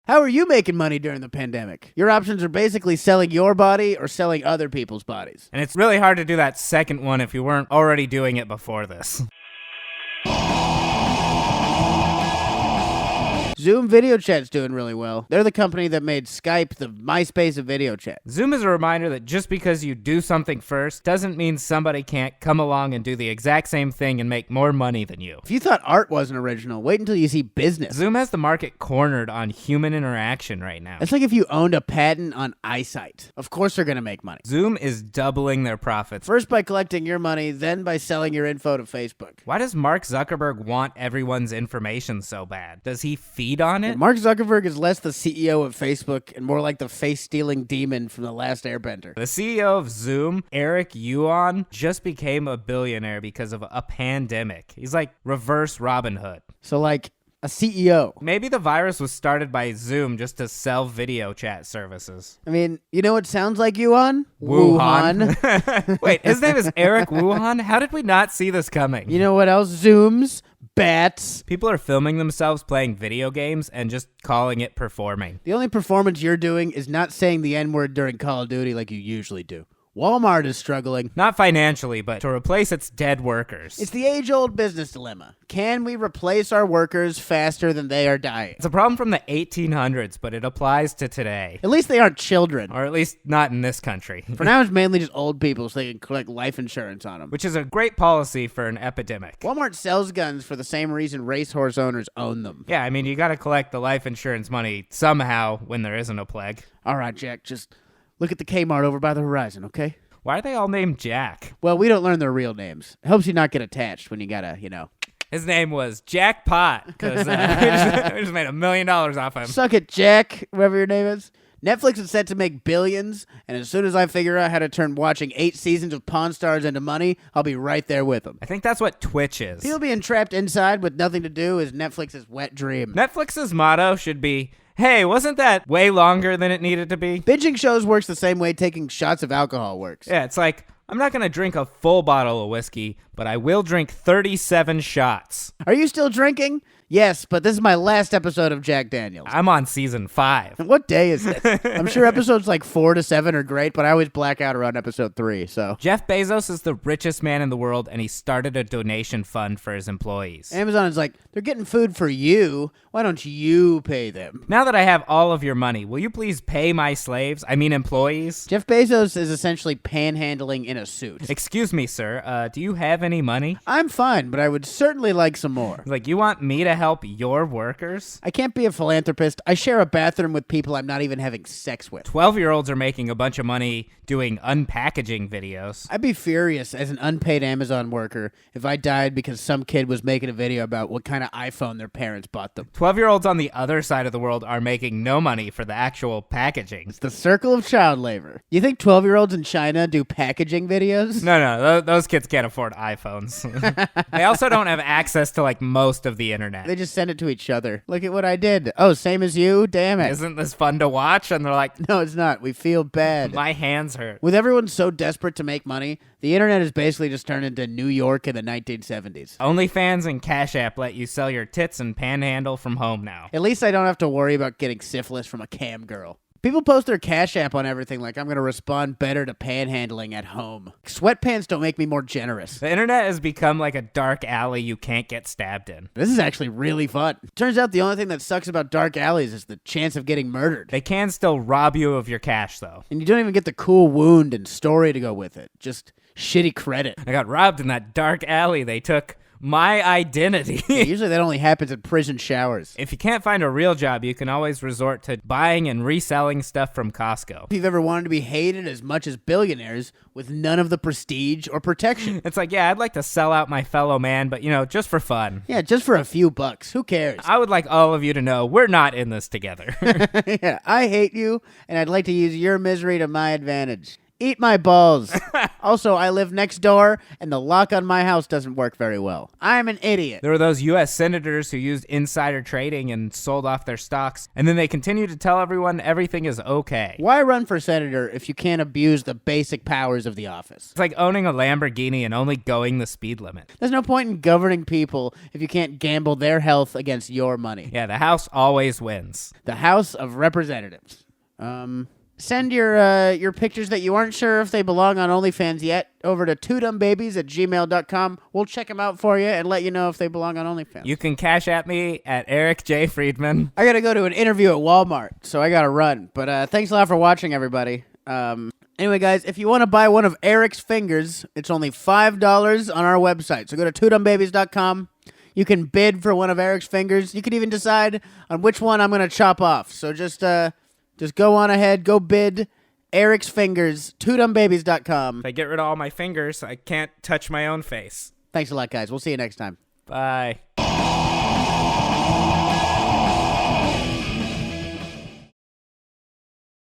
How are you making money during the pandemic? Your options are basically selling your body or selling other people's bodies. And it's really hard to do that second one if you weren't already doing it before this. Zoom video chat's doing really well. They're the company that made Skype the MySpace of video chat. Zoom is a reminder that just because you do something first doesn't mean somebody can't come along and do the exact same thing and make more money than you. If you thought art wasn't original, wait until you see business. Zoom has the market cornered on human interaction right now. It's like if you owned a patent on eyesight. Of course they're going to make money. Zoom is doubling their profits. First by collecting your money, then by selling your info to Facebook. Why does Mark Zuckerberg want everyone's information so bad? Does he feed on it? And Mark Zuckerberg is less the CEO of Facebook and more like the face-stealing demon from The Last Airbender. The CEO of Zoom, Eric Yuan, just became a billionaire because of a pandemic. He's like reverse Robin Hood. So like a CEO. Maybe the virus was started by Zoom just to sell video chat services. I mean, you know what sounds like Yuan? Wuhan. Wait, his name is Eric Wuhan? How did we not see this coming? You know what else? Zooms, bats. People are filming themselves playing video games and just calling it performing. The only performance you're doing is not saying the N-word during Call of Duty like you usually do. Walmart is struggling. Not financially, but to replace its dead workers. It's the age-old business dilemma. Can we replace our workers faster than they are dying? It's a problem from the 1800s, but it applies to today. At least they aren't children. Or at least not in this country. For now, it's mainly just old people so they can collect life insurance on them. Which is a great policy for an epidemic. Walmart sells guns for the same reason racehorse owners own them. Yeah, I mean, you gotta collect the life insurance money somehow when there isn't a plague. All right, Jack, just look at the Kmart over by the horizon, okay? Why are they all named Jack? Well, we don't learn their real names. It helps you not get attached when you gotta, His name was Jackpot, because we just made $1 million off him. Suck it, Jack, whatever your name is. Netflix is set to make billions, and as soon as I figure out how to turn watching 8 seasons of Pawn Stars into money, I'll be right there with them. I think that's what Twitch is. People being trapped inside with nothing to do is Netflix's wet dream. Netflix's motto should be, hey, wasn't that way longer than it needed to be? Binging shows works the same way taking shots of alcohol works. Yeah, it's like, I'm not going to drink a full bottle of whiskey, but I will drink 37 shots. Are you still drinking? Yes, but this is my last episode of Jack Daniels. I'm on season 5. What day is it? I'm sure episodes like 4 to 7 are great, but I always black out around episode 3, so. Jeff Bezos is the richest man in the world, and he started a donation fund for his employees. Amazon is like, they're getting food for you. Why don't you pay them? Now that I have all of your money, will you please pay my slaves? I mean employees? Jeff Bezos is essentially panhandling in a suit. Excuse me, sir. Do you have any money? I'm fine, but I would certainly like some more. Like, you want me to help your workers? I can't be a philanthropist. I share a bathroom with people I'm not even having sex with. 12-year-olds are making a bunch of money doing unpackaging videos. I'd be furious as an unpaid Amazon worker if I died because some kid was making a video about what kind of iPhone their parents bought them. 12-year-olds on the other side of the world are making no money for the actual packaging. It's the circle of child labor. You think 12-year-olds in China do packaging videos? No, those kids can't afford iPhones. They also don't have access to, like, most of the internet. They just send it to each other. Look at what I did. Oh, same as you? Damn it. Isn't this fun to watch? And they're like, no, it's not. We feel bad. My hands hurt. With everyone so desperate to make money, the internet has basically just turned into New York in the 1970s. OnlyFans and Cash App let you sell your tits and panhandle from home now. At least I don't have to worry about getting syphilis from a cam girl. People post their Cash App on everything like I'm going to respond better to panhandling at home. Sweatpants don't make me more generous. The internet has become like a dark alley you can't get stabbed in. This is actually really fun. Turns out the only thing that sucks about dark alleys is the chance of getting murdered. They can still rob you of your cash, though. And you don't even get the cool wound and story to go with it. Just shitty credit. I got robbed in that dark alley. They took my identity. Usually that only happens in prison showers. If you can't find a real job, you can always resort to buying and reselling stuff from Costco. If you've ever wanted to be hated as much as billionaires with none of the prestige or protection. It's like, yeah, I'd like to sell out my fellow man, but, just for fun. Yeah, just for a few bucks. Who cares? I would like all of you to know we're not in this together. Yeah, I hate you, and I'd like to use your misery to my advantage. Eat my balls. Also, I live next door, and the lock on my house doesn't work very well. I'm an idiot. There were those U.S. senators who used insider trading and sold off their stocks, and then they continue to tell everyone everything is okay. Why run for senator if you can't abuse the basic powers of the office? It's like owning a Lamborghini and only going the speed limit. There's no point in governing people if you can't gamble their health against your money. Yeah, the House always wins. The House of Representatives. Send your pictures that you aren't sure if they belong on OnlyFans yet over to twodumbabies@gmail.com. We'll check them out for you and let you know if they belong on OnlyFans. You can cash at me at Eric J. Friedman. I got to go to an interview at Walmart, so I got to run. But thanks a lot for watching, everybody. Anyway, guys, if you want to buy one of Eric's fingers, it's only $5 on our website. So go to twodumbabies.com. You can bid for one of Eric's fingers. You can even decide on which one I'm going to chop off. So just go on ahead, go bid Eric's fingers, twodumbabies.com. If I get rid of all my fingers, I can't touch my own face. Thanks a lot, guys. We'll see you next time. Bye.